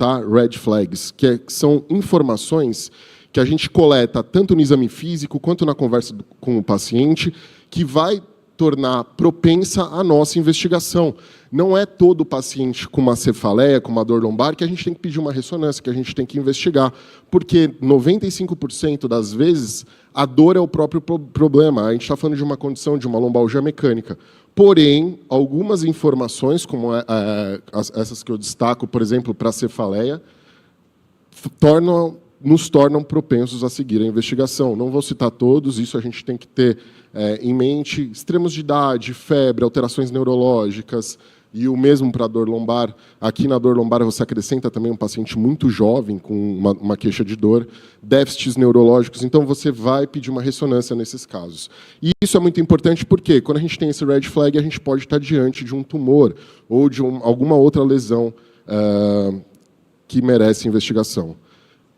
tá? Red flags, que são informações que a gente coleta tanto no exame físico quanto na conversa com o paciente, que vai tornar propensa a nossa investigação. Não é todo paciente com uma cefaleia, com uma dor lombar, que a gente tem que pedir uma ressonância, que a gente tem que investigar, porque 95% das vezes a dor é o próprio problema. A gente está falando de uma condição de uma lombalgia mecânica. Porém, algumas informações, como essas que eu destaco, por exemplo, para a cefaleia, nos tornam propensos a seguir a investigação. Não vou citar todos, isso a gente tem que ter em mente. Extremos de idade, febre, alterações neurológicas, e o mesmo para a dor lombar. Aqui na dor lombar você acrescenta também um paciente muito jovem com uma queixa de dor, déficits neurológicos, então você vai pedir uma ressonância nesses casos. E isso é muito importante porque, quando a gente tem esse red flag, a gente pode estar diante de um tumor ou de alguma outra lesão que merece investigação.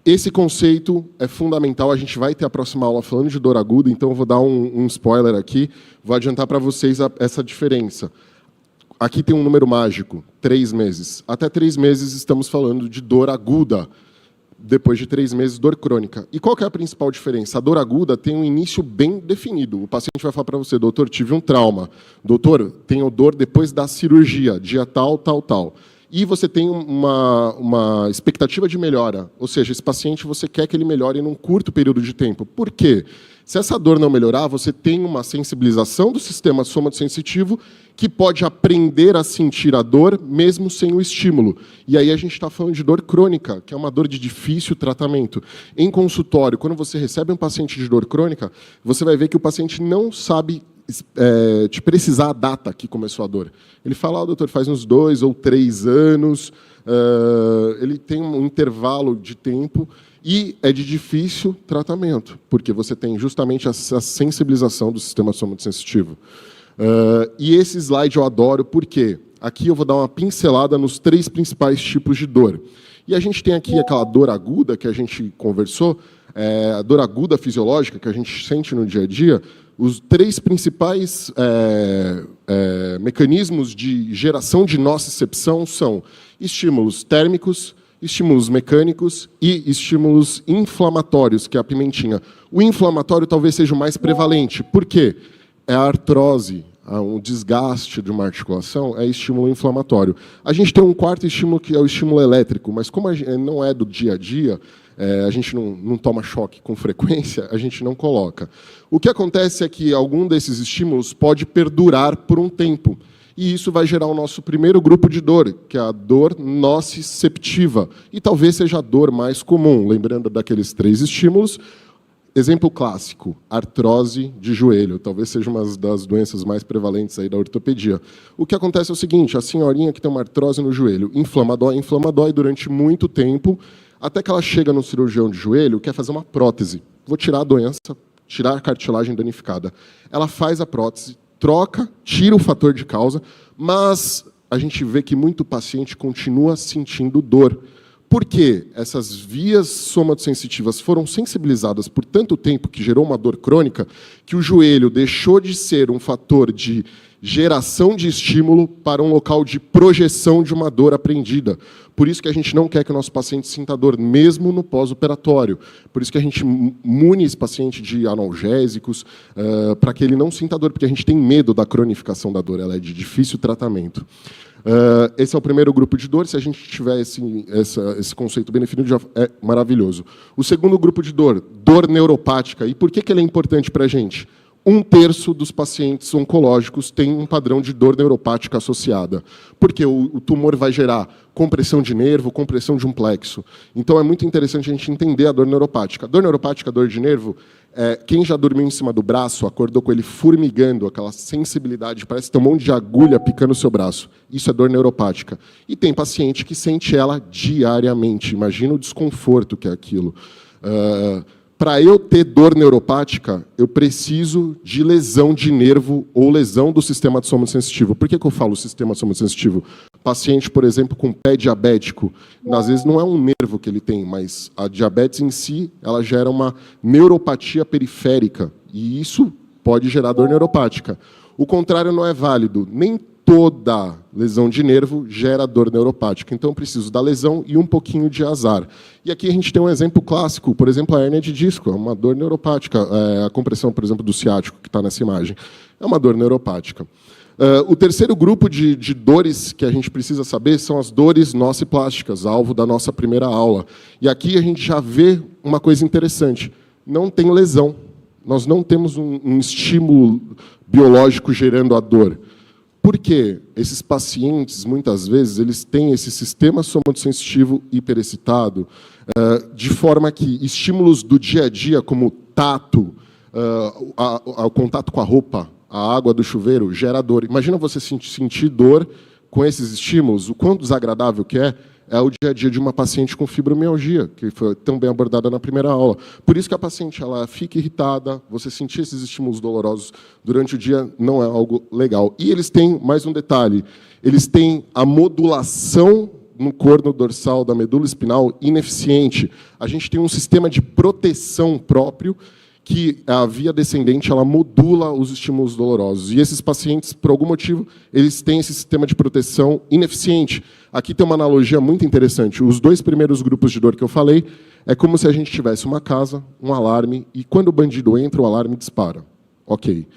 Esse conceito é fundamental, a gente vai ter a próxima aula falando de dor aguda, então eu vou dar um spoiler aqui, vou adiantar para vocês essa diferença. Aqui tem um número mágico, 3 meses. Até 3 meses estamos falando de dor aguda. Depois de 3 meses, dor crônica. E qual que é a principal diferença? A dor aguda tem um início bem definido. O paciente vai falar para você, doutor, tive um trauma. Doutor, tenho dor depois da cirurgia, dia tal, tal, tal. E você tem uma expectativa de melhora. Ou seja, esse paciente, você quer que ele melhore num curto período de tempo. Por quê? Se essa dor não melhorar, você tem uma sensibilização do sistema somatosensitivo que pode aprender a sentir a dor mesmo sem o estímulo. E aí a gente está falando de dor crônica, que é uma dor de difícil tratamento. Em consultório, quando você recebe um paciente de dor crônica, você vai ver que o paciente não sabe te precisar a data que começou a dor. Ele fala, doutor, faz uns 2 ou 3 anos, ele tem um intervalo de tempo e é de difícil tratamento, porque você tem justamente essa sensibilização do sistema somatosensitivo. E esse slide eu adoro, porque aqui eu vou dar uma pincelada nos 3 principais tipos de dor. E a gente tem aqui aquela dor aguda que a gente conversou, a dor aguda fisiológica que a gente sente no dia a dia. Os 3 principais mecanismos de geração de nocicepção são estímulos térmicos, estímulos mecânicos e estímulos inflamatórios, que é a pimentinha. O inflamatório talvez seja o mais prevalente. Por quê? É a artrose, um desgaste de uma articulação, é estímulo inflamatório. A gente tem um 4º estímulo, que é o estímulo elétrico, mas como não é do dia a dia, a gente não toma choque com frequência, a gente não coloca. O que acontece é que algum desses estímulos pode perdurar por um tempo. E isso vai gerar o nosso primeiro grupo de dor, que é a dor nociceptiva. E talvez seja a dor mais comum, lembrando daqueles 3 estímulos. Exemplo clássico, artrose de joelho. Talvez seja uma das doenças mais prevalentes aí da ortopedia. O que acontece é o seguinte, a senhorinha que tem uma artrose no joelho, inflama, dói durante muito tempo, até que ela chega no cirurgião de joelho, quer fazer uma prótese. Vou tirar a doença, tirar a cartilagem danificada. Ela faz a prótese, troca, tira o fator de causa, mas a gente vê que muito paciente continua sentindo dor. Por quê? Essas vias somatossensitivas foram sensibilizadas por tanto tempo que gerou uma dor crônica, que o joelho deixou de ser um fator de geração de estímulo para um local de projeção de uma dor aprendida. Por isso que a gente não quer que o nosso paciente sinta dor mesmo no pós-operatório. Por isso que a gente mune esse paciente de analgésicos, para que ele não sinta dor, porque a gente tem medo da cronificação da dor, ela é de difícil tratamento. Esse é o primeiro grupo de dor. Se a gente tiver esse conceito bem definido, já é maravilhoso. O segundo grupo de dor, dor neuropática. E por que ele é importante para a gente? 1/3 dos pacientes oncológicos tem um padrão de dor neuropática associada. Porque o tumor vai gerar compressão de nervo, compressão de um plexo. Então, é muito interessante a gente entender a dor neuropática. Dor neuropática, dor de nervo, quem já dormiu em cima do braço, acordou com ele formigando, aquela sensibilidade, parece ter um monte de agulha picando o seu braço. Isso é dor neuropática. E tem paciente que sente ela diariamente. Imagina o desconforto que é aquilo. Para eu ter dor neuropática, eu preciso de lesão de nervo ou lesão do sistema somatosensitivo. Por que eu falo sistema somatosensitivo? Paciente, por exemplo, com pé diabético, às vezes não é um nervo que ele tem, mas a diabetes em si, ela gera uma neuropatia periférica, e isso pode gerar dor neuropática. O contrário não é válido. Nem toda lesão de nervo gera dor neuropática. Então, eu preciso da lesão e um pouquinho de azar. E aqui a gente tem um exemplo clássico, por exemplo, a hérnia de disco, é uma dor neuropática. A compressão, por exemplo, do ciático, que está nessa imagem, é uma dor neuropática. O terceiro grupo de dores que a gente precisa saber são as dores nociplásticas, alvo da nossa primeira aula. E aqui a gente já vê uma coisa interessante. Não tem lesão. Nós não temos um estímulo biológico gerando a dor. Por quê? Esses pacientes, muitas vezes, eles têm esse sistema somatosensitivo hiperexcitado, de forma que estímulos do dia a dia, como tato, o contato com a roupa, a água do chuveiro, gera dor. Imagina você sentir dor com esses estímulos, o quão desagradável que é o dia a dia de uma paciente com fibromialgia, que foi também abordada na primeira aula. Por isso que a paciente ela fica irritada, você sentir esses estímulos dolorosos durante o dia não é algo legal. E eles têm mais um detalhe, eles têm a modulação no corno dorsal da medula espinal ineficiente. A gente tem um sistema de proteção próprio que a via descendente ela modula os estímulos dolorosos. E esses pacientes, por algum motivo, eles têm esse sistema de proteção ineficiente. Aqui tem uma analogia muito interessante. Os dois primeiros grupos de dor que eu falei é como se a gente tivesse uma casa, um alarme, e quando o bandido entra, o alarme dispara. Ok.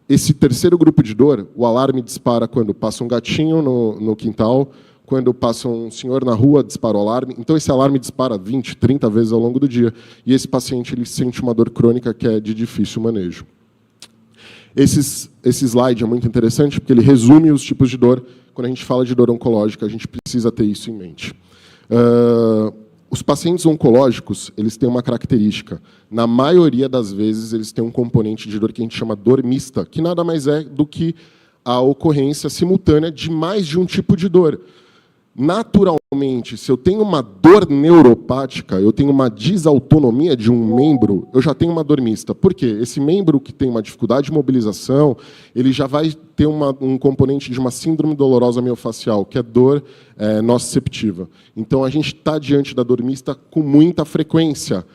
Esse terceiro grupo de dor, o alarme dispara quando passa um gatinho no quintal, quando passa um senhor na rua, dispara o alarme. Então, esse alarme dispara 20, 30 vezes ao longo do dia. E esse paciente ele sente uma dor crônica que é de difícil manejo. Esse slide é muito interessante, porque ele resume os tipos de dor. Quando a gente fala de dor oncológica, a gente precisa ter isso em mente. Os pacientes oncológicos, eles têm uma característica. Na maioria das vezes, eles têm um componente de dor que a gente chama dor mista, que nada mais é do que a ocorrência simultânea de mais de um tipo de dor. Naturalmente, se eu tenho uma dor neuropática, eu tenho uma desautonomia de um membro, eu já tenho uma dor mista. Por quê? Esse membro que tem uma dificuldade de mobilização, ele já vai ter um componente de uma síndrome dolorosa miofascial, que é dor nociceptiva. Então, a gente está diante da dor mista com muita frequência.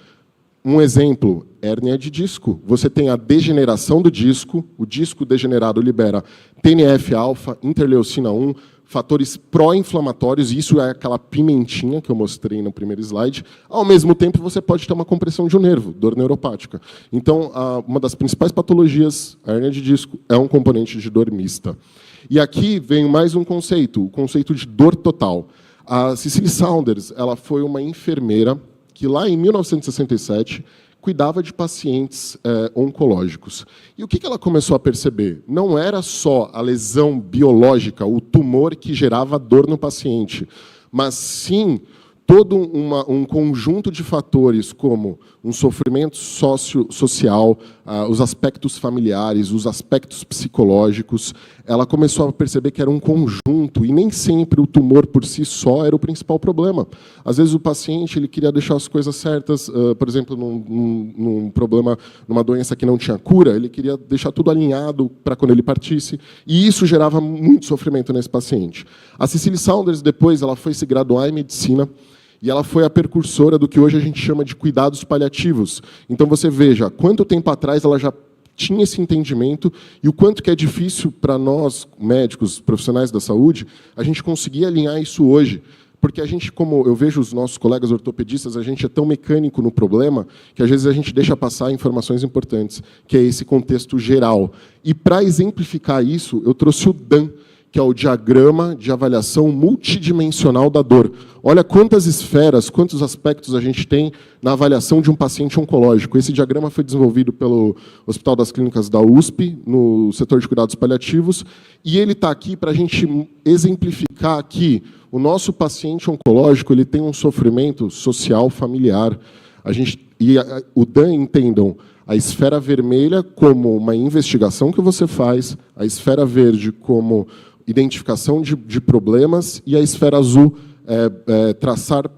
Um exemplo, hérnia de disco. Você tem a degeneração do disco, o disco degenerado libera TNF-alfa, interleucina 1, fatores pró-inflamatórios, e isso é aquela pimentinha que eu mostrei no primeiro slide. Ao mesmo tempo, você pode ter uma compressão de um nervo, dor neuropática. Então, uma das principais patologias, a hérnia de disco, é um componente de dor mista. E aqui vem mais um conceito, o conceito de dor total. A Cicely Saunders ela foi uma enfermeira que, lá em 1967, cuidava de pacientes oncológicos. E o que ela começou a perceber? Não era só a lesão biológica, o tumor que gerava dor no paciente, mas sim todo um conjunto de fatores, como um sofrimento social, os aspectos familiares, os aspectos psicológicos. Ela começou a perceber que era um conjunto, e nem sempre o tumor por si só era o principal problema. Às vezes o paciente ele queria deixar as coisas certas, por exemplo, num problema, numa doença que não tinha cura, ele queria deixar tudo alinhado para quando ele partisse, e isso gerava muito sofrimento nesse paciente. A Cicely Saunders, depois, ela foi se graduar em medicina, e ela foi a precursora do que hoje a gente chama de cuidados paliativos. Então, você veja, quanto tempo atrás ela já tinha esse entendimento e o quanto que é difícil para nós, médicos, profissionais da saúde, a gente conseguir alinhar isso hoje. Porque a gente, como eu vejo os nossos colegas ortopedistas, a gente é tão mecânico no problema que, às vezes, a gente deixa passar informações importantes, que é esse contexto geral. E, para exemplificar isso, eu trouxe o DAN, que é o diagrama de avaliação multidimensional da dor. Olha quantas esferas, quantos aspectos a gente tem na avaliação de um paciente oncológico. Esse diagrama foi desenvolvido pelo Hospital das Clínicas da USP, no setor de cuidados paliativos, e ele está aqui para a gente exemplificar que o nosso paciente oncológico ele tem um sofrimento social familiar. O DAN, entendam, a esfera vermelha como uma investigação que você faz, a esfera verde como identificação de problemas e a esfera azul traçar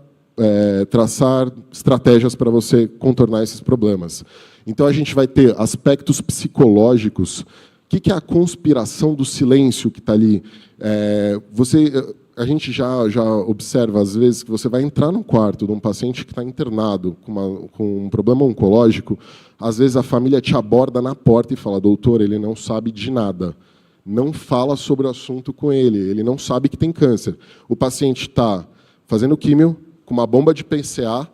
estratégias para você contornar esses problemas. Então, a gente vai ter aspectos psicológicos. O que é a conspiração do silêncio que está ali? A gente já observa, às vezes, que você vai entrar num quarto de um paciente que está internado com um problema oncológico, às vezes a família te aborda na porta e fala, doutor, ele não sabe de nada. não fala sobre o assunto com ele não sabe que tem câncer. O paciente está fazendo químio, com uma bomba de PCA,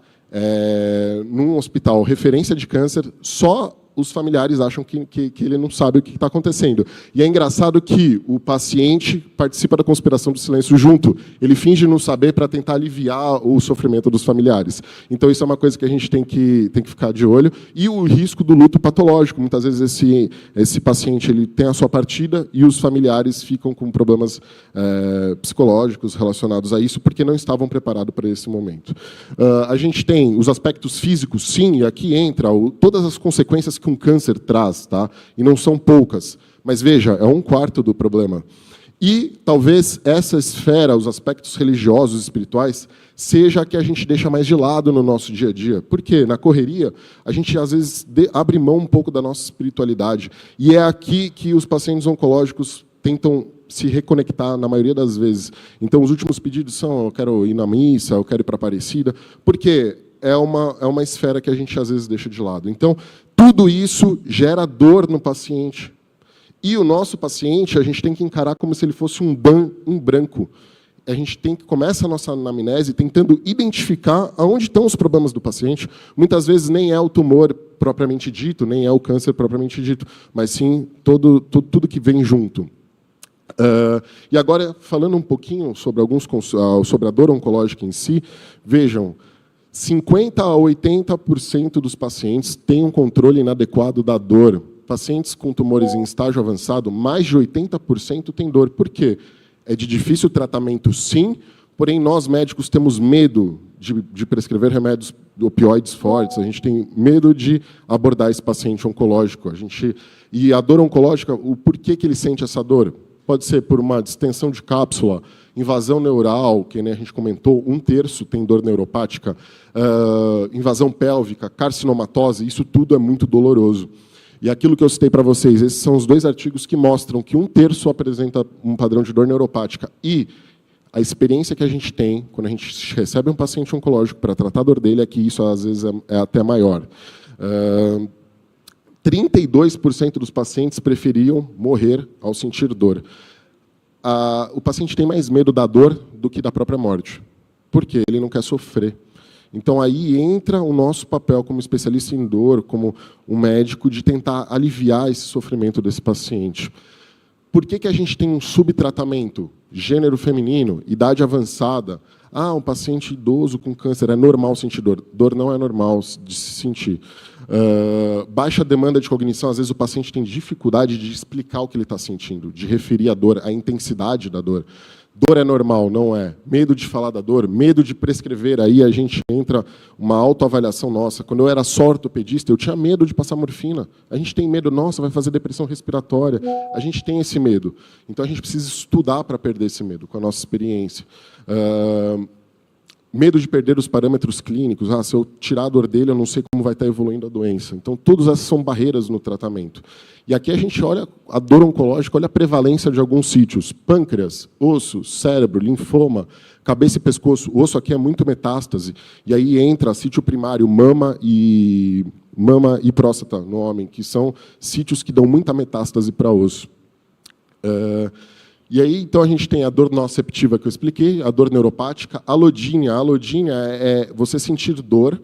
num hospital referência de câncer, só os familiares acham que ele não sabe o que está acontecendo. E é engraçado que o paciente participa da conspiração do silêncio junto. Ele finge não saber para tentar aliviar o sofrimento dos familiares. Então, isso é uma coisa que a gente tem que ficar de olho. E o risco do luto patológico. Muitas vezes, esse paciente ele tem a sua partida e os familiares ficam com problemas psicológicos relacionados a isso, porque não estavam preparados para esse momento. A gente tem os aspectos físicos, sim, e aqui entra todas as consequências que um câncer traz, tá? E não são poucas. Mas, veja, é 1/4 do problema. E, talvez, essa esfera, os aspectos religiosos e espirituais, seja a que a gente deixa mais de lado no nosso dia a dia. Por quê? Na correria, a gente, às vezes, abre mão um pouco da nossa espiritualidade. E é aqui que os pacientes oncológicos tentam se reconectar, na maioria das vezes. Então, os últimos pedidos são: eu quero ir na missa, eu quero ir para a Aparecida. Por quê? É uma esfera que a gente, às vezes, deixa de lado. Então, tudo isso gera dor no paciente. E o nosso paciente, a gente tem que encarar como se ele fosse um ban em branco. A gente tem que começar a nossa anamnese tentando identificar aonde estão os problemas do paciente. Muitas vezes nem é o tumor propriamente dito, nem é o câncer propriamente dito, mas sim tudo que vem junto. E agora, falando um pouquinho sobre sobre a dor oncológica em si, vejam, 50% a 80% dos pacientes têm um controle inadequado da dor. Pacientes com tumores em estágio avançado, mais de 80% têm dor. Por quê? É de difícil tratamento, sim, porém nós médicos temos medo de prescrever remédios opioides fortes, a gente tem medo de abordar esse paciente oncológico. E a dor oncológica, o porquê que ele sente essa dor? Pode ser por uma distensão de cápsula, invasão neural, que a gente comentou, 1/3 tem dor neuropática, invasão pélvica, carcinomatose, isso tudo é muito doloroso. E aquilo que eu citei para vocês, esses são os 2 artigos que mostram que 1/3 apresenta um padrão de dor neuropática. E a experiência que a gente tem, quando a gente recebe um paciente oncológico para tratar a dor dele, é que isso, às vezes, é até maior. 32% dos pacientes preferiam morrer ao sentir dor. O paciente tem mais medo da dor do que da própria morte. Por quê? Ele não quer sofrer. Então, aí entra o nosso papel como especialista em dor, como um médico, de tentar aliviar esse sofrimento desse paciente. Por que a gente tem um subtratamento? Gênero feminino, idade avançada. Um paciente idoso com câncer, é normal sentir dor. Dor não é normal de se sentir. Baixa demanda de cognição, às vezes o paciente tem dificuldade de explicar o que ele está sentindo, de referir a dor, a intensidade da dor. Dor é normal, não é? Medo de falar da dor, medo de prescrever, aí a gente entra uma autoavaliação nossa. Quando eu era só ortopedista, eu tinha medo de passar morfina. A gente tem medo, nossa, vai fazer depressão respiratória. A gente tem esse medo. Então, a gente precisa estudar para perder esse medo, com a nossa experiência. Medo de perder os parâmetros clínicos. Se eu tirar a dor dele, eu não sei como vai estar evoluindo a doença. Então, todas essas são barreiras no tratamento. E aqui a gente olha a dor oncológica, olha a prevalência de alguns sítios. Pâncreas, osso, cérebro, linfoma, cabeça e pescoço. O osso aqui é muito metástase. E aí entra sítio primário, mama e próstata no homem, que são sítios que dão muita metástase para osso. E aí, então, a gente tem a dor nociceptiva que eu expliquei, a dor neuropática, a alodínia. A alodínia é você sentir dor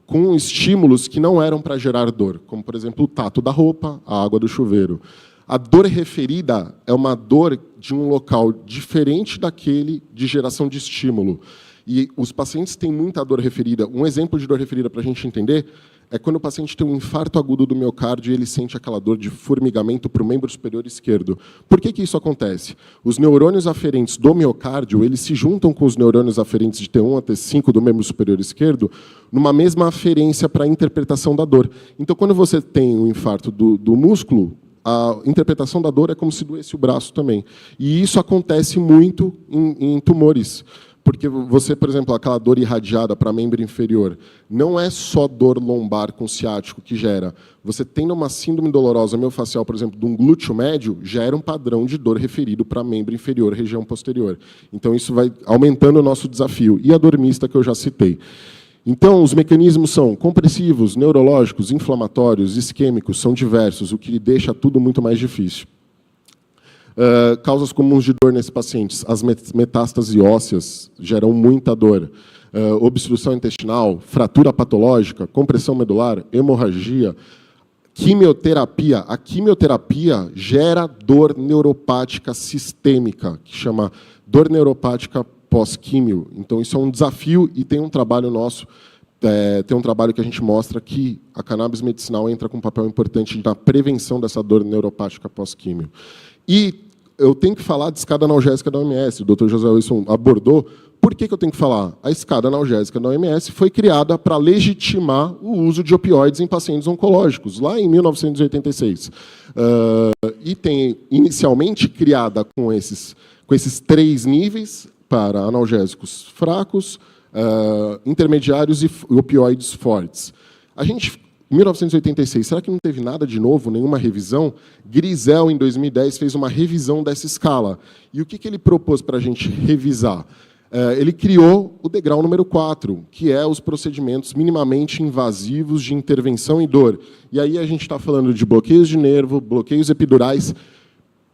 com estímulos que não eram para gerar dor, como, por exemplo, o tato da roupa, a água do chuveiro. A dor referida é uma dor de um local diferente daquele de geração de estímulo. E os pacientes têm muita dor referida. Um exemplo de dor referida para a gente entender é quando o paciente tem um infarto agudo do miocárdio e ele sente aquela dor de formigamento para o membro superior esquerdo. Por que isso acontece? Os neurônios aferentes do miocárdio, eles se juntam com os neurônios aferentes de T1 a T5 do membro superior esquerdo numa mesma aferência para a interpretação da dor. Então, quando você tem um infarto do músculo, a interpretação da dor é como se doesse o braço também. E isso acontece muito em tumores. Porque você, por exemplo, aquela dor irradiada para membro inferior, não é só dor lombar com ciático que gera. Você tendo uma síndrome dolorosa miofascial, por exemplo, de um glúteo médio, gera um padrão de dor referido para membro inferior, região posterior. Então, isso vai aumentando o nosso desafio. E a dor mista, que eu já citei. Então, os mecanismos são compressivos, neurológicos, inflamatórios, isquêmicos, são diversos, o que deixa tudo muito mais difícil. Causas comuns de dor nesses pacientes. As metástases ósseas geram muita dor. Obstrução intestinal, fratura patológica, compressão medular, hemorragia, quimioterapia. A quimioterapia gera dor neuropática sistêmica, que chama dor neuropática pós-químio. Então, isso é um desafio e tem um trabalho nosso, tem um trabalho que a gente mostra que a cannabis medicinal entra com um papel importante na prevenção dessa dor neuropática pós-químio. E eu tenho que falar de escada analgésica da OMS, o Dr. José Wilson abordou. Por que eu tenho que falar? A escada analgésica da OMS foi criada para legitimar o uso de opioides em pacientes oncológicos, lá em 1986. E tem, inicialmente, criada com esses 3 níveis, para analgésicos fracos, intermediários e opioides fortes. A gente, em 1986, será que não teve nada de novo, nenhuma revisão? Grisel, em 2010, fez uma revisão dessa escala. E o que ele propôs para a gente revisar? Ele criou o degrau número 4, que é os procedimentos minimamente invasivos de intervenção em dor. E aí a gente está falando de bloqueios de nervo, bloqueios epidurais,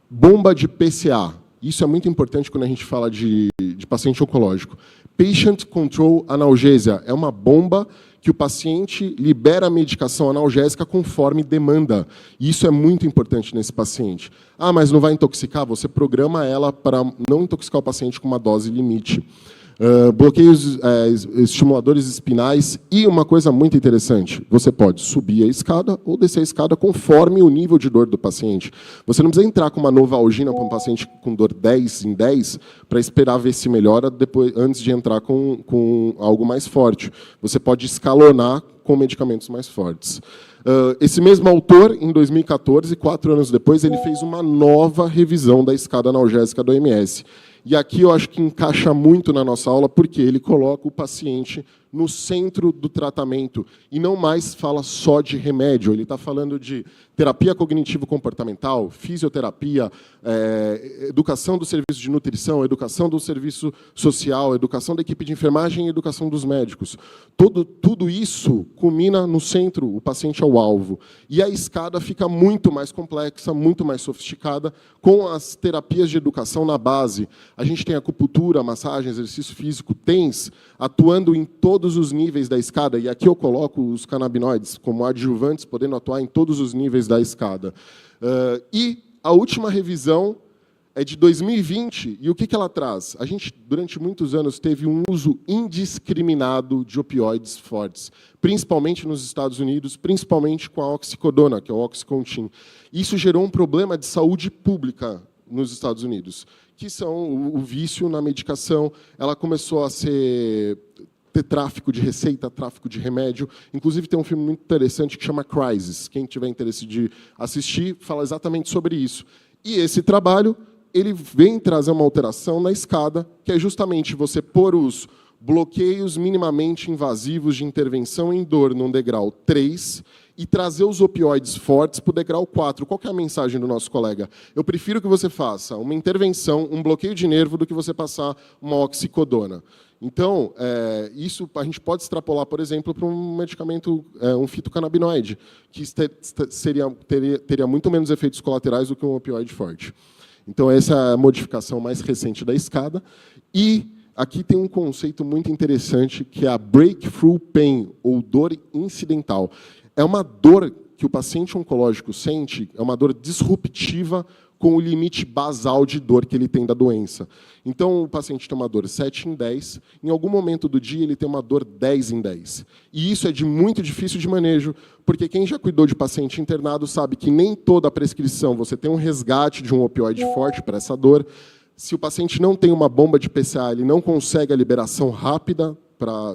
bomba de PCA. Isso é muito importante quando a gente fala de paciente oncológico. Patient Control Analgesia é uma bomba que o paciente libera a medicação analgésica conforme demanda. E isso é muito importante nesse paciente. Ah, mas não vai intoxicar? Você programa ela para não intoxicar o paciente com uma dose limite. Bloqueios estimuladores espinais e uma coisa muito interessante, você pode subir a escada ou descer a escada conforme o nível de dor do paciente. Você não precisa entrar com uma Novalgina para um paciente com dor 10 em 10 para esperar ver se melhora depois, antes de entrar com algo mais forte. Você pode escalonar com medicamentos mais fortes. Esse mesmo autor, em 2014, 4 anos depois, ele fez uma nova revisão da escada analgésica da OMS. E aqui eu acho que encaixa muito na nossa aula, porque ele coloca o paciente no centro do tratamento e não mais fala só de remédio. Ele está falando de terapia cognitivo-comportamental, fisioterapia, educação do serviço de nutrição, educação do serviço social, educação da equipe de enfermagem e educação dos médicos. Tudo isso culmina no centro, o paciente é o alvo. E a escada fica muito mais complexa, muito mais sofisticada, com as terapias de educação na base. A gente tem acupuntura, massagem, exercício físico, TENS, atuando em todos os níveis da escada, e aqui eu coloco os canabinoides como adjuvantes, podendo atuar em todos os níveis da escada. E a última revisão é de 2020, e o que ela traz? A gente, durante muitos anos, teve um uso indiscriminado de opioides fortes, principalmente nos Estados Unidos, principalmente com a oxicodona, que é o Oxycontin. Isso gerou um problema de saúde pública nos Estados Unidos, que são o vício na medicação. Ela começou a ter tráfico de receita, tráfico de remédio. Inclusive, tem um filme muito interessante que chama Crisis. Quem tiver interesse de assistir, fala exatamente sobre isso. E esse trabalho ele vem trazer uma alteração na escada, que é justamente você pôr os bloqueios minimamente invasivos de intervenção em dor num degrau 3 e trazer os opioides fortes para o degrau 4. Qual que é a mensagem do nosso colega? Eu prefiro que você faça uma intervenção, um bloqueio de nervo, do que você passar uma oxicodona. Então, isso a gente pode extrapolar, por exemplo, para um medicamento, um fitocannabinoide, que teria muito menos efeitos colaterais do que um opioide forte. Então, essa é a modificação mais recente da escada. E aqui tem um conceito muito interessante, que é a breakthrough pain, ou dor incidental. É uma dor que o paciente oncológico sente, é uma dor disruptiva com o limite basal de dor que ele tem da doença. Então, o paciente tem uma dor 7 em 10, em algum momento do dia ele tem uma dor 10 em 10. E isso é muito difícil de manejo, porque quem já cuidou de paciente internado sabe que nem toda a prescrição você tem um resgate de um opioide forte para essa dor. Se o paciente não tem uma bomba de PCA, ele não consegue a liberação rápida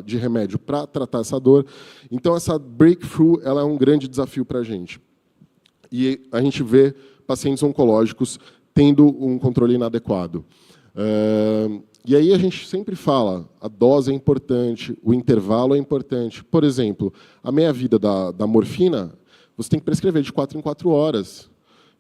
de remédio para tratar essa dor. Então, essa breakthrough ela é um grande desafio para a gente. E a gente vê pacientes oncológicos tendo um controle inadequado. E aí a gente sempre fala, a dose é importante, o intervalo é importante. Por exemplo, a meia-vida da morfina, você tem que prescrever de 4 em 4 horas.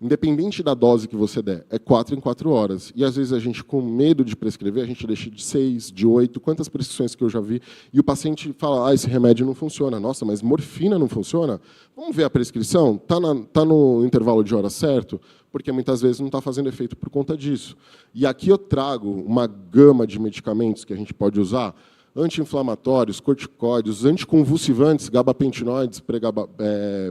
independente da dose que você der, é 4 em 4 horas. E, às vezes, a gente, com medo de prescrever, a gente deixa de 6, de 8, quantas prescrições que eu já vi, e o paciente fala, esse remédio não funciona. Nossa, mas morfina não funciona? Vamos ver a prescrição? Tá no intervalo de hora certo? Porque, muitas vezes, não está fazendo efeito por conta disso. E aqui eu trago uma gama de medicamentos que a gente pode usar, anti-inflamatórios, corticoides, anticonvulsivantes, gabapentinoides,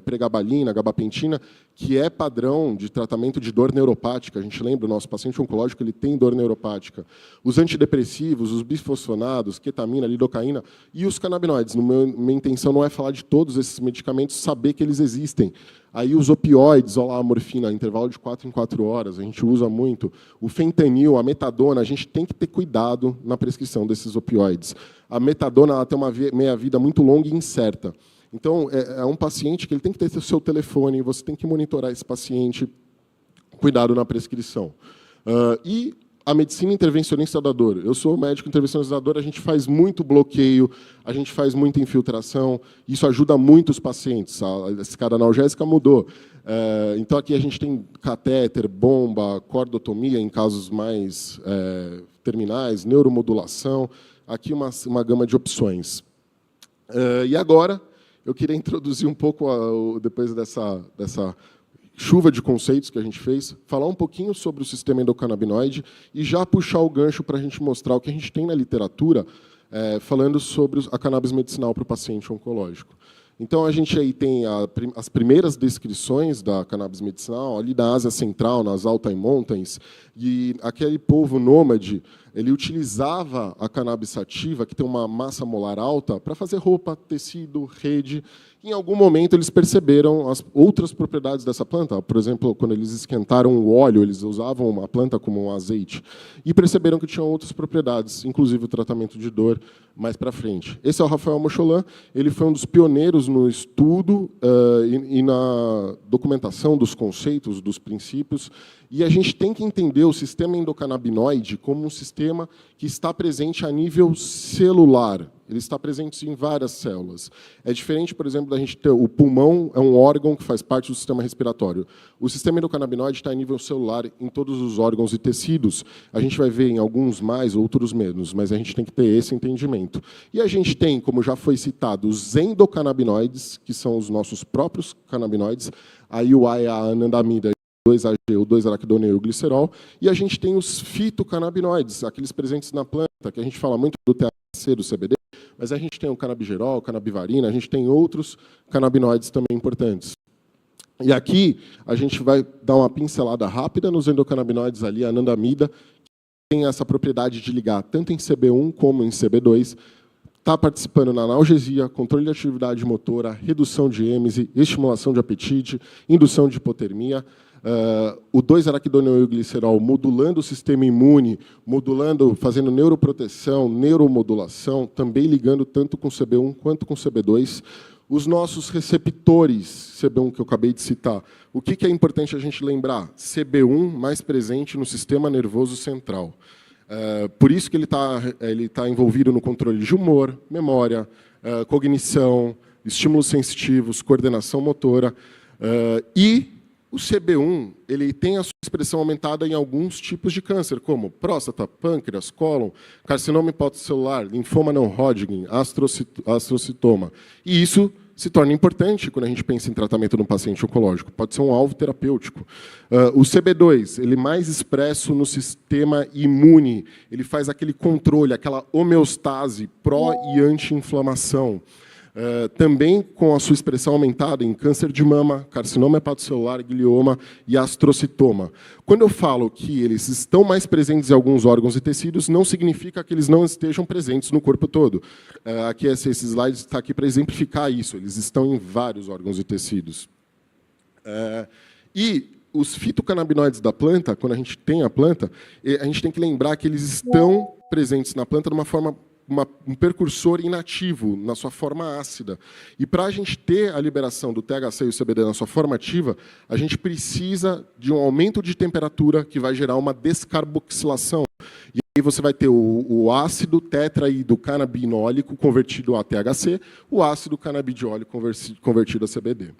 pregabalina, gabapentina, que é padrão de tratamento de dor neuropática. A gente lembra, o nosso paciente oncológico ele tem dor neuropática. Os antidepressivos, os bisfosfonados, ketamina, lidocaína e os canabinoides. Minha intenção não é falar de todos esses medicamentos, saber que eles existem. Aí os opioides, olha lá, a morfina, intervalo de 4 em 4 horas, a gente usa muito. O fentanil, a metadona, a gente tem que ter cuidado na prescrição desses opioides. A metadona ela tem uma meia-vida muito longa e incerta. Então, é um paciente que ele tem que ter o seu telefone, você tem que monitorar esse paciente, cuidado na prescrição. E a medicina intervencionista da dor. Eu sou médico intervencionista da dor, a gente faz muito bloqueio, a gente faz muita infiltração, isso ajuda muito os pacientes. A escada analgésica mudou. Então, aqui a gente tem catéter, bomba, cordotomia em casos mais terminais, neuromodulação, aqui uma gama de opções. E agora, eu queria introduzir um pouco, depois dessa chuva de conceitos que a gente fez, falar um pouquinho sobre o sistema endocannabinoide e já puxar o gancho para a gente mostrar o que a gente tem na literatura falando sobre a cannabis medicinal para o paciente oncológico. Então, a gente aí tem as primeiras descrições da cannabis medicinal, ali da Ásia Central, nas Altai Mountains, e aquele povo nômade, ele utilizava a cannabis sativa, que tem uma massa molar alta, para fazer roupa, tecido, rede. Em algum momento, eles perceberam as outras propriedades dessa planta. Por exemplo, quando eles esquentaram o óleo, eles usavam a planta como um azeite, e perceberam que tinham outras propriedades, inclusive o tratamento de dor, mais para frente. Esse é o Rafael Mocholan, ele foi um dos pioneiros no estudo e na documentação dos conceitos, dos princípios, e a gente tem que entender o sistema endocannabinoide como um sistema que está presente a nível celular. Ele está presente em várias células. É diferente, por exemplo, da gente ter o pulmão, é um órgão que faz parte do sistema respiratório. O sistema endocannabinoide está a nível celular em todos os órgãos e tecidos. A gente vai ver em alguns mais, outros menos, mas a gente tem que ter esse entendimento. E a gente tem, como já foi citado, os endocannabinoides, que são os nossos próprios canabinoides, a IUA é a anandamida, 2-AG, o 2-araquidoneu e o glicerol, e a gente tem os fitocannabinoides, aqueles presentes na planta, que a gente fala muito do THC, do CBD, mas a gente tem o canabigerol, o canabivarina, a gente tem outros canabinoides também importantes. E aqui a gente vai dar uma pincelada rápida nos endocannabinoides ali, a anandamida, que tem essa propriedade de ligar tanto em CB1 como em CB2, está participando na analgesia, controle de atividade motora, redução de êmese, estimulação de apetite, indução de hipotermia, o 2-araquidoneu e o glicerol modulando o sistema imune, fazendo neuroproteção, neuromodulação, também ligando tanto com CB1 quanto com CB2. Os nossos receptores, CB1 que eu acabei de citar, o que é importante a gente lembrar? CB1 mais presente no sistema nervoso central. Por isso que ele tá envolvido no controle de humor, memória, cognição, estímulos sensitivos, coordenação motora. E o CB1 ele tem a sua expressão aumentada em alguns tipos de câncer, como próstata, pâncreas, cólon, carcinoma hepatocelular, linfoma não Hodgkin, astrocitoma. E isso se torna importante quando a gente pensa em tratamento de um paciente oncológico. Pode ser um alvo terapêutico. O CB2, ele é mais expresso no sistema imune. Ele faz aquele controle, aquela homeostase pró- e anti-inflamação. Também com a sua expressão aumentada em câncer de mama, carcinoma hepatocelular, glioma e astrocitoma. Quando eu falo que eles estão mais presentes em alguns órgãos e tecidos, não significa que eles não estejam presentes no corpo todo. Aqui esse slide está aqui para exemplificar isso. Eles estão em vários órgãos e tecidos. E os fitocannabinoides da planta, quando a gente tem a planta, a gente tem que lembrar que eles estão presentes na planta de uma forma um precursor inativo, na sua forma ácida. E para a gente ter a liberação do THC e o CBD na sua forma ativa, a gente precisa de um aumento de temperatura que vai gerar uma descarboxilação. E aí você vai ter o ácido tetraído canabinólico convertido a THC, o ácido canabidiólico convertido a CBD.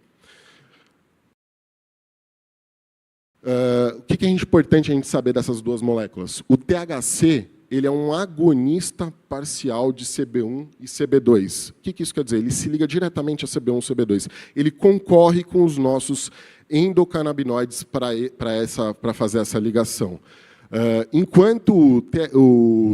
O que é importante a gente saber dessas duas moléculas? O THC ele é um agonista parcial de CB1 e CB2. O que isso quer dizer? Ele se liga diretamente a CB1 e CB2. Ele concorre com os nossos endocannabinoides para fazer essa ligação. Enquanto o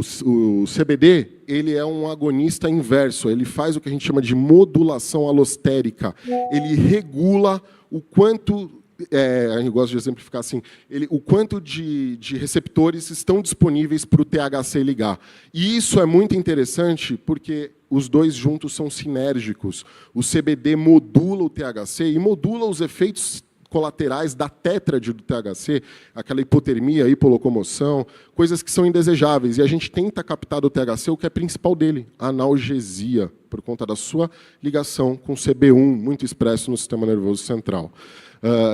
CBD ele é um agonista inverso, ele faz o que a gente chama de modulação alostérica. Ele regula o quanto, eu gosto de exemplificar assim, o quanto de receptores estão disponíveis para o THC ligar. E isso é muito interessante porque os dois juntos são sinérgicos. O CBD modula o THC e modula os efeitos colaterais da tétrade do THC, aquela hipotermia, hipolocomoção, coisas que são indesejáveis. E a gente tenta captar do THC o que é principal dele, a analgesia, por conta da sua ligação com CB1, muito expresso no sistema nervoso central.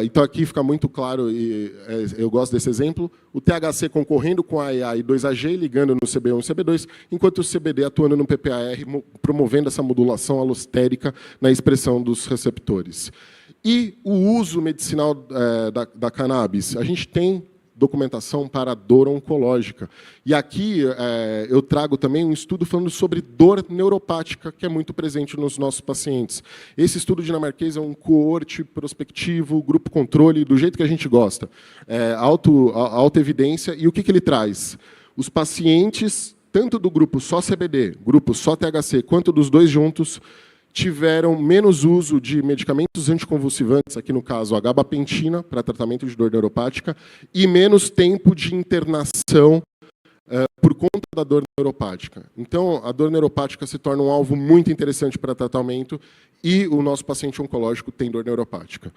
Então, aqui fica muito claro, e eu gosto desse exemplo, o THC concorrendo com a AEA e 2AG, ligando no CB1 e CB2, enquanto o CBD atuando no PPAR, promovendo essa modulação alostérica na expressão dos receptores. E o uso medicinal da cannabis. A gente tem documentação para dor oncológica. E aqui eu trago também um estudo falando sobre dor neuropática, que é muito presente nos nossos pacientes. Esse estudo dinamarquês é um coorte prospectivo, grupo controle, do jeito que a gente gosta. Alta evidência. E o que ele traz? Os pacientes, tanto do grupo só CBD, grupo só THC, quanto dos dois juntos, tiveram menos uso de medicamentos anticonvulsivantes, aqui no caso a gabapentina, para tratamento de dor neuropática, e menos tempo de internação por conta da dor neuropática. Então, a dor neuropática se torna um alvo muito interessante para tratamento e o nosso paciente oncológico tem dor neuropática.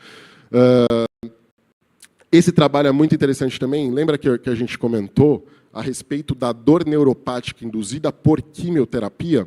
Esse trabalho é muito interessante também. Lembra que a gente comentou a respeito da dor neuropática induzida por quimioterapia?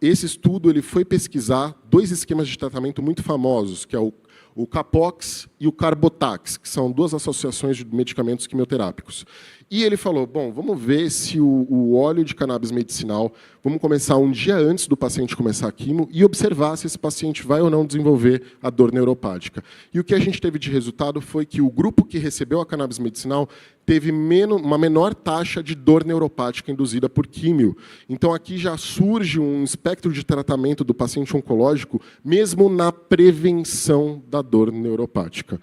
Esse estudo ele foi pesquisar dois esquemas de tratamento muito famosos, que é o Capox e o Carbotax, que são duas associações de medicamentos quimioterápicos. E ele falou, bom, vamos ver se o óleo de cannabis medicinal, vamos começar um dia antes do paciente começar a quimio e observar se esse paciente vai ou não desenvolver a dor neuropática. E o que a gente teve de resultado foi que o grupo que recebeu a cannabis medicinal teve uma menor taxa de dor neuropática induzida por químio. Então, aqui já surge um espectro de tratamento do paciente oncológico, mesmo na prevenção da dor neuropática.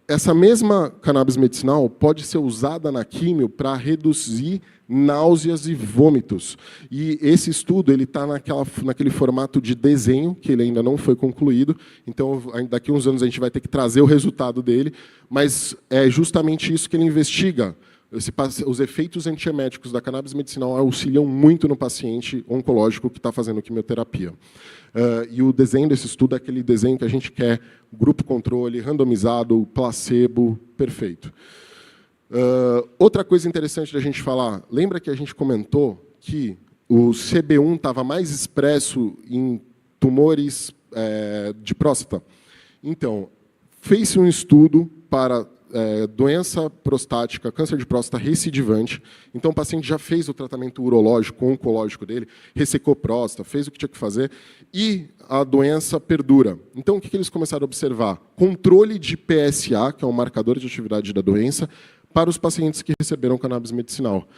Essa mesma cannabis medicinal pode ser usada na químio para reduzir náuseas e vômitos. E esse estudo está naquele formato de desenho, que ele ainda não foi concluído, então daqui a uns anos a gente vai ter que trazer o resultado dele, mas é justamente isso que ele investiga. Os efeitos antieméticos da cannabis medicinal auxiliam muito no paciente oncológico que está fazendo quimioterapia. E o desenho desse estudo é aquele desenho que a gente quer, grupo controle, randomizado, placebo, perfeito. Outra coisa interessante da gente falar, lembra que a gente comentou que o CB1 estava mais expresso em tumores de próstata? Então, fez-se um estudo para doença prostática, câncer de próstata recidivante. Então, o paciente já fez o tratamento urológico, oncológico dele, ressecou próstata, fez o que tinha que fazer, e a doença perdura. Então, o que eles começaram a observar? Controle de PSA, que é um marcador de atividade da doença, para os pacientes que receberam cannabis medicinal.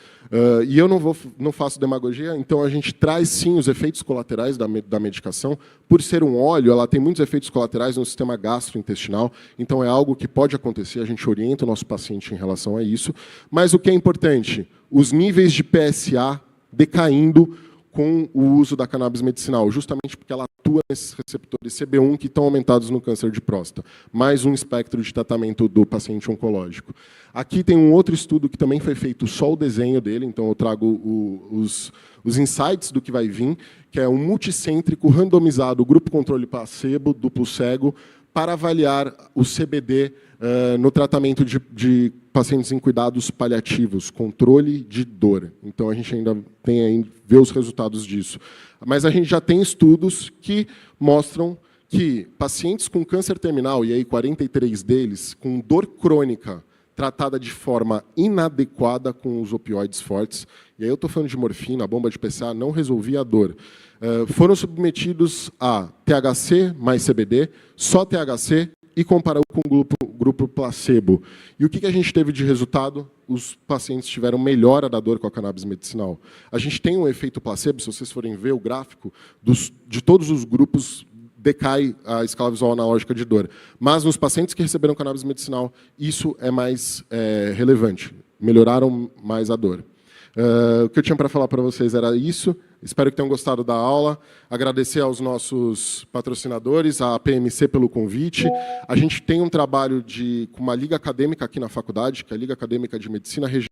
E eu não faço demagogia, então a gente traz, sim, os efeitos colaterais da medicação. Por ser um óleo, ela tem muitos efeitos colaterais no sistema gastrointestinal, então é algo que pode acontecer, a gente orienta o nosso paciente em relação a isso. Mas o que é importante? Os níveis de PSA decaindo com o uso da cannabis medicinal, justamente porque ela atua nesses receptores CB1 que estão aumentados no câncer de próstata. Mais um espectro de tratamento do paciente oncológico. Aqui tem um outro estudo que também foi feito só o desenho dele, então eu trago os insights do que vai vir, que é um multicêntrico randomizado, grupo controle placebo, duplo cego, para avaliar o CBD no tratamento de pacientes em cuidados paliativos, controle de dor. Então, a gente ainda tem aí ver os resultados disso. Mas a gente já tem estudos que mostram que pacientes com câncer terminal, e aí 43 deles, com dor crônica, tratada de forma inadequada com os opioides fortes, e aí eu estou falando de morfina, bomba de PCA, não resolvia a dor, foram submetidos a THC mais CBD, só THC e comparou com o grupo placebo. E o que a gente teve de resultado? Os pacientes tiveram melhora da dor com a cannabis medicinal. A gente tem um efeito placebo, se vocês forem ver o gráfico, de todos os grupos decai a escala visual analógica de dor. Mas nos pacientes que receberam cannabis medicinal, isso é mais relevante. Melhoraram mais a dor. O que eu tinha para falar para vocês era isso. Espero que tenham gostado da aula. Agradecer aos nossos patrocinadores, à PMC pelo convite. A gente tem um trabalho com uma liga acadêmica aqui na faculdade, que é a Liga Acadêmica de Medicina Regional.